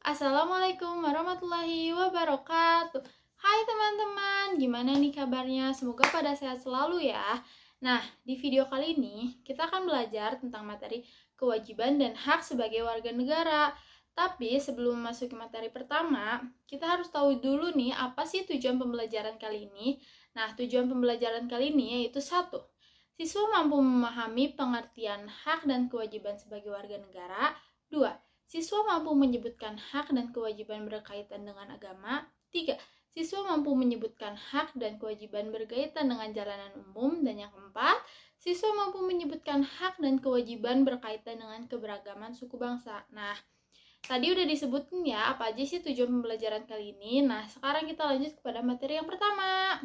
Assalamualaikum warahmatullahi wabarakatuh. Hai teman-teman, gimana nih kabarnya? Semoga pada sehat selalu ya. Nah, di video kali ini kita akan belajar tentang materi kewajiban dan hak sebagai warga negara. Tapi sebelum masuk ke materi pertama, kita harus tahu dulu nih apa sih tujuan pembelajaran kali ini. Nah, tujuan pembelajaran kali ini yaitu satu, siswa mampu memahami pengertian hak dan kewajiban sebagai warga negara. Dua, siswa mampu menyebutkan hak dan kewajiban berkaitan dengan agama. 3. Siswa mampu menyebutkan hak dan kewajiban berkaitan dengan jalanan umum. Dan yang keempat, siswa mampu menyebutkan hak dan kewajiban berkaitan dengan keberagaman suku bangsa. Nah, tadi udah disebutin ya apa aja sih tujuan pembelajaran kali ini. Nah, sekarang kita lanjut kepada materi yang pertama.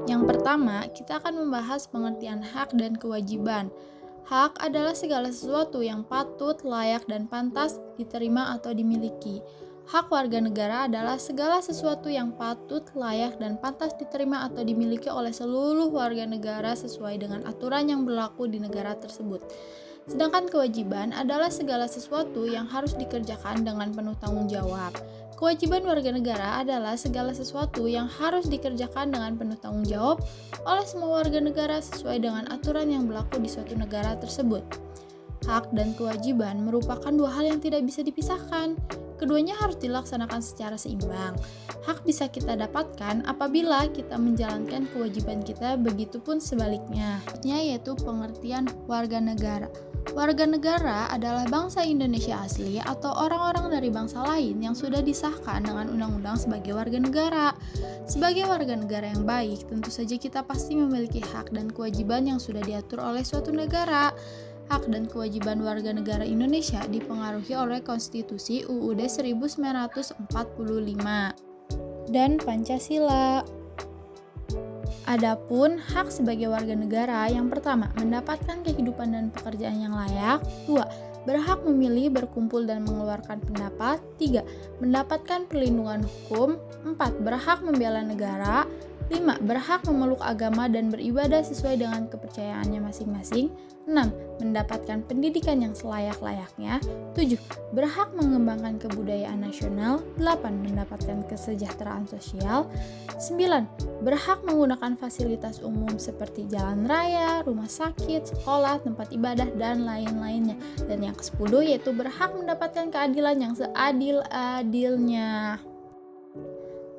Yang pertama, kita akan membahas pengertian hak dan kewajiban. Hak adalah segala sesuatu yang patut, layak, dan pantas diterima atau dimiliki. Hak warga negara adalah segala sesuatu yang patut, layak, dan pantas diterima atau dimiliki oleh seluruh warga negara sesuai dengan aturan yang berlaku di negara tersebut. Sedangkan kewajiban adalah segala sesuatu yang harus dikerjakan dengan penuh tanggung jawab. Kewajiban warga negara adalah segala sesuatu yang harus dikerjakan dengan penuh tanggung jawab oleh semua warga negara sesuai dengan aturan yang berlaku di suatu negara tersebut. Hak dan kewajiban merupakan dua hal yang tidak bisa dipisahkan. Keduanya harus dilaksanakan secara seimbang. Hak bisa kita dapatkan apabila kita menjalankan kewajiban kita, begitupun sebaliknya, yaitu pengertian warga negara. Warga negara adalah bangsa Indonesia asli atau orang-orang dari bangsa lain yang sudah disahkan dengan undang-undang sebagai warga negara. Sebagai warga negara yang baik, tentu saja kita pasti memiliki hak dan kewajiban yang sudah diatur oleh suatu negara. Hak dan kewajiban warga negara Indonesia dipengaruhi oleh Konstitusi UUD 1945 dan Pancasila. Adapun hak sebagai warga negara, yang pertama, mendapatkan kehidupan dan pekerjaan yang layak. 2. Berhak memilih, berkumpul, dan mengeluarkan pendapat. 3. Mendapatkan perlindungan hukum. 4. Berhak membela negara. 5. Berhak memeluk agama dan beribadah sesuai dengan kepercayaannya masing-masing. 6. Mendapatkan pendidikan yang selayak-layaknya. 7. Berhak mengembangkan kebudayaan nasional. 8. Mendapatkan kesejahteraan sosial. 9. Berhak menggunakan fasilitas umum seperti jalan raya, rumah sakit, sekolah, tempat ibadah, dan lain-lainnya. Dan yang ke-10 yaitu berhak mendapatkan keadilan yang seadil-adilnya.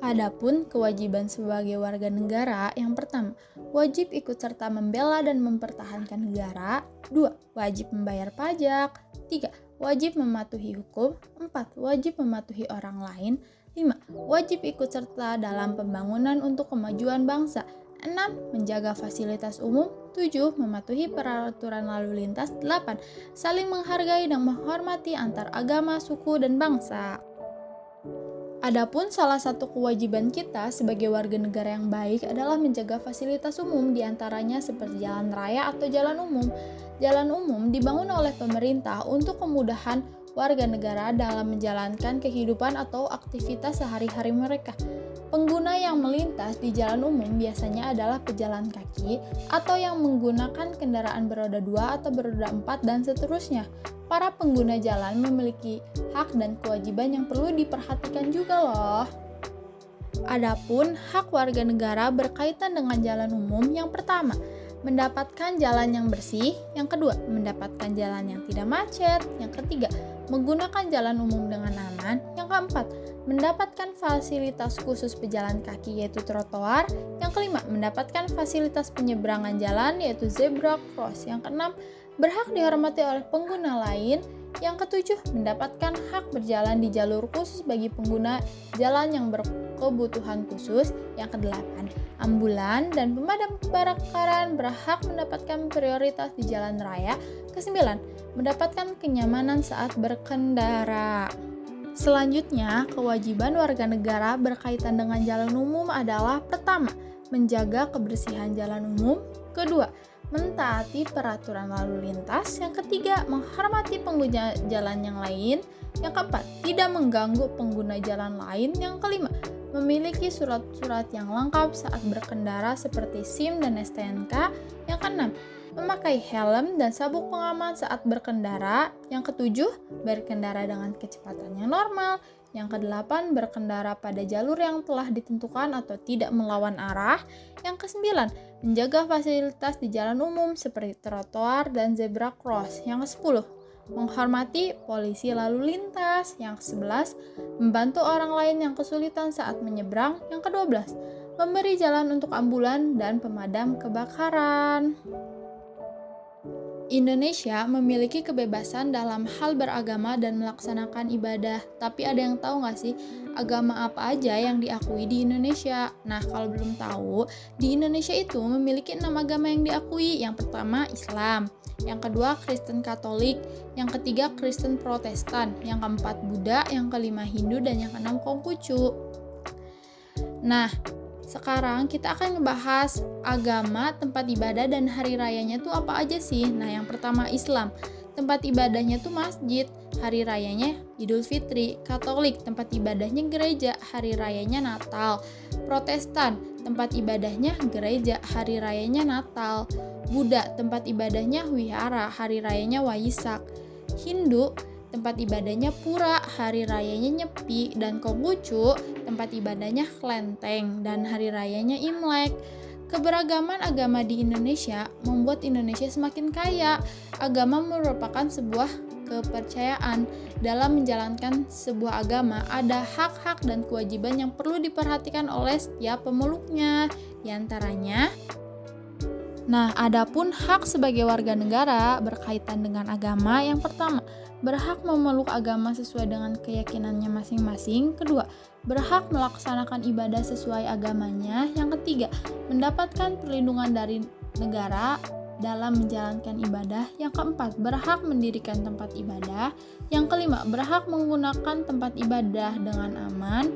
Adapun kewajiban sebagai warga negara, yang pertama, wajib ikut serta membela dan mempertahankan negara. 2. Wajib membayar pajak. 3. Wajib mematuhi hukum. 4. Wajib mematuhi orang lain. 5. Wajib ikut serta dalam pembangunan untuk kemajuan bangsa. 6. Menjaga fasilitas umum. 7. Mematuhi peraturan lalu lintas. 8. Saling menghargai dan menghormati antar agama, suku, dan bangsa. Adapun salah satu kewajiban kita sebagai warga negara yang baik adalah menjaga fasilitas umum, diantaranya seperti jalan raya atau jalan umum. Jalan umum dibangun oleh pemerintah untuk kemudahan warga negara dalam menjalankan kehidupan atau aktivitas sehari-hari mereka. Pengguna yang melintas di jalan umum biasanya adalah pejalan kaki atau yang menggunakan kendaraan beroda 2 atau beroda 4 dan seterusnya. Para pengguna jalan memiliki hak dan kewajiban yang perlu diperhatikan juga loh. Adapun hak warga negara berkaitan dengan jalan umum, yang pertama, mendapatkan jalan yang bersih. Yang kedua, mendapatkan jalan yang tidak macet. Yang ketiga, menggunakan jalan umum dengan aman. Yang keempat, mendapatkan fasilitas khusus pejalan kaki yaitu trotoar. Yang kelima, mendapatkan fasilitas penyeberangan jalan yaitu zebra cross. Yang keenam, berhak dihormati oleh pengguna lain. Yang ketujuh, mendapatkan hak berjalan di jalur khusus bagi pengguna jalan yang berkebutuhan khusus. Yang kedelapan, ambulan dan pemadam kebakaran berhak mendapatkan prioritas di jalan raya. Kesembilan, mendapatkan kenyamanan saat berkendara. Selanjutnya, kewajiban warga negara berkaitan dengan jalan umum adalah pertama, menjaga kebersihan jalan umum. Kedua, mentaati peraturan lalu lintas. Yang ketiga, menghormati pengguna jalan yang lain. Yang keempat, tidak mengganggu pengguna jalan lain. Yang kelima, memiliki surat-surat yang lengkap saat berkendara seperti SIM dan STNK. Yang keenam, memakai helm dan sabuk pengaman saat berkendara. Yang ketujuh, berkendara dengan kecepatan yang normal. Yang kedelapan, berkendara pada jalur yang telah ditentukan atau tidak melawan arah. Yang kesembilan, menjaga fasilitas di jalan umum seperti trotoar dan zebra cross. Yang kesepuluh, menghormati polisi lalu lintas. Yang ke-11, membantu orang lain yang kesulitan saat menyeberang. Yang ke-12, memberi jalan untuk ambulan dan pemadam kebakaran. Indonesia memiliki kebebasan dalam hal beragama dan melaksanakan ibadah. Tapi ada yang tahu nggak sih agama apa aja yang diakui di Indonesia? Nah, kalau belum tahu, di Indonesia itu memiliki 6 agama yang diakui. Yang pertama Islam, yang kedua Kristen Katolik, yang ketiga Kristen Protestan, yang keempat Buddha, yang kelima Hindu, dan yang keenam Konghucu. Nah, sekarang kita akan ngebahas agama, tempat ibadah, dan hari rayanya tuh apa aja sih. Nah, yang pertama Islam, tempat ibadahnya tuh masjid, hari rayanya Idul Fitri. Katolik, tempat ibadahnya gereja, hari rayanya Natal. Protestan, tempat ibadahnya gereja, hari rayanya Natal. Buddha, tempat ibadahnya wihara, hari rayanya Waisak. Hindu, tempat ibadahnya pura, hari rayanya Nyepi. Dan Konghucu, tempat ibadahnya kelenteng dan hari rayanya Imlek. Keberagaman agama di Indonesia membuat Indonesia semakin kaya. Agama merupakan sebuah kepercayaan. Dalam menjalankan sebuah agama, ada hak-hak dan kewajiban yang perlu diperhatikan oleh setiap pemeluknya. Di antaranya, adapun hak sebagai warga negara berkaitan dengan agama. Yang pertama, berhak memeluk agama sesuai dengan keyakinannya masing-masing. Kedua, berhak melaksanakan ibadah sesuai agamanya. Yang ketiga, mendapatkan perlindungan dari negara dalam menjalankan ibadah. Yang keempat, berhak mendirikan tempat ibadah. Yang kelima, berhak menggunakan tempat ibadah dengan aman.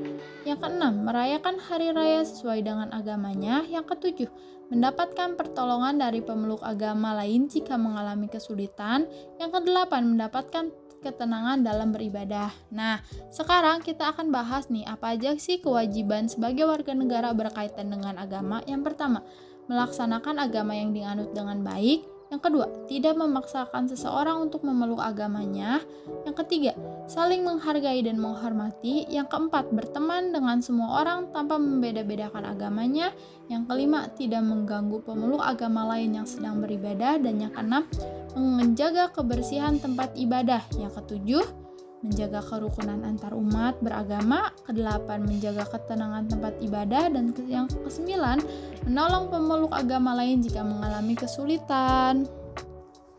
Yang keenam, merayakan hari raya sesuai dengan agamanya. Yang ketujuh, mendapatkan pertolongan dari pemeluk agama lain jika mengalami kesulitan. Yang kedelapan, mendapatkan ketenangan dalam beribadah. Nah, sekarang kita akan bahas nih apa aja sih kewajiban sebagai warga negara berkaitan dengan agama. Yang pertama, melaksanakan agama yang dianut dengan baik. Yang kedua, tidak memaksakan seseorang untuk memeluk agamanya. Yang ketiga, saling menghargai dan menghormati. Yang keempat, berteman dengan semua orang tanpa membeda-bedakan agamanya. Yang kelima, tidak mengganggu pemeluk agama lain yang sedang beribadah. Dan yang keenam, menjaga kebersihan tempat ibadah. Yang ketujuh, menjaga kerukunan antar umat beragama. Kedelapan, menjaga ketenangan tempat ibadah. Dan yang kesembilan, menolong pemeluk agama lain jika mengalami kesulitan.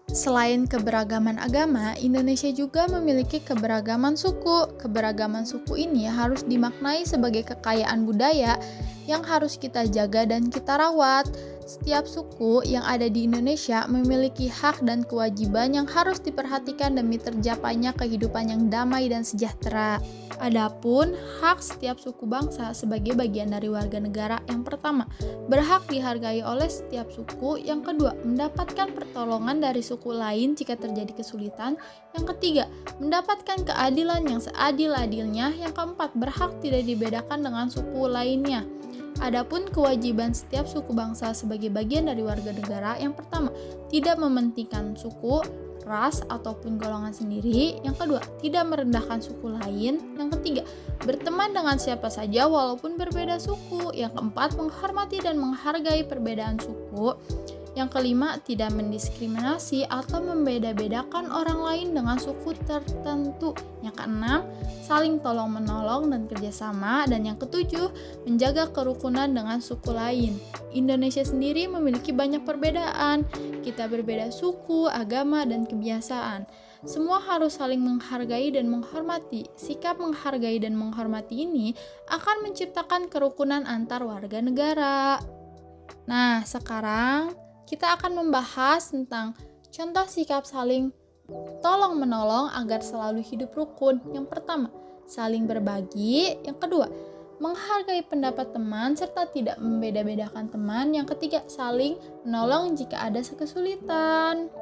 Selain keberagaman agama, Indonesia juga memiliki keberagaman suku. Keberagaman suku ini harus dimaknai sebagai kekayaan budaya yang harus kita jaga dan kita rawat. Setiap suku yang ada di Indonesia memiliki hak dan kewajiban yang harus diperhatikan demi tercapainya kehidupan yang damai dan sejahtera. Adapun hak setiap suku bangsa sebagai bagian dari warga negara. Yang pertama, berhak dihargai oleh setiap suku. Yang kedua, mendapatkan pertolongan dari suku lain jika terjadi kesulitan. Yang ketiga, mendapatkan keadilan yang seadil-adilnya. Yang keempat, berhak tidak dibedakan dengan suku lainnya. Adapun kewajiban setiap suku bangsa sebagai bagian dari warga negara. Yang pertama, tidak mementingkan suku, ras, ataupun golongan sendiri. Yang kedua, tidak merendahkan suku lain. Yang ketiga, berteman dengan siapa saja walaupun berbeda suku. Yang keempat, menghormati dan menghargai perbedaan suku. Yang kelima, tidak mendiskriminasi atau membeda-bedakan orang lain dengan suku tertentu. Yang keenam, saling tolong-menolong dan kerjasama. Dan yang ketujuh, menjaga kerukunan dengan suku lain. Indonesia sendiri memiliki banyak perbedaan. Kita berbeda suku, agama, dan kebiasaan. Semua harus saling menghargai dan menghormati. Sikap menghargai dan menghormati ini akan menciptakan kerukunan antar warga negara. Nah, sekarang kita akan membahas tentang contoh sikap saling tolong-menolong agar selalu hidup rukun. Yang pertama, saling berbagi. Yang kedua, menghargai pendapat teman serta tidak membeda-bedakan teman. Yang ketiga, saling menolong jika ada kesulitan.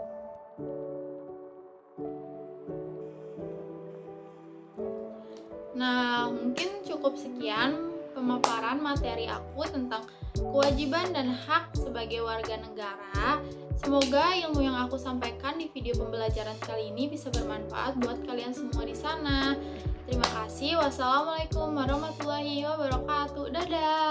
Nah, mungkin cukup sekian pemaparan materi aku tentang kewajiban dan hak sebagai warga negara. Semoga ilmu yang aku sampaikan di video pembelajaran kali ini bisa bermanfaat buat kalian semua di sana. Terima kasih. Wassalamualaikum warahmatullahi wabarakatuh. Dadah.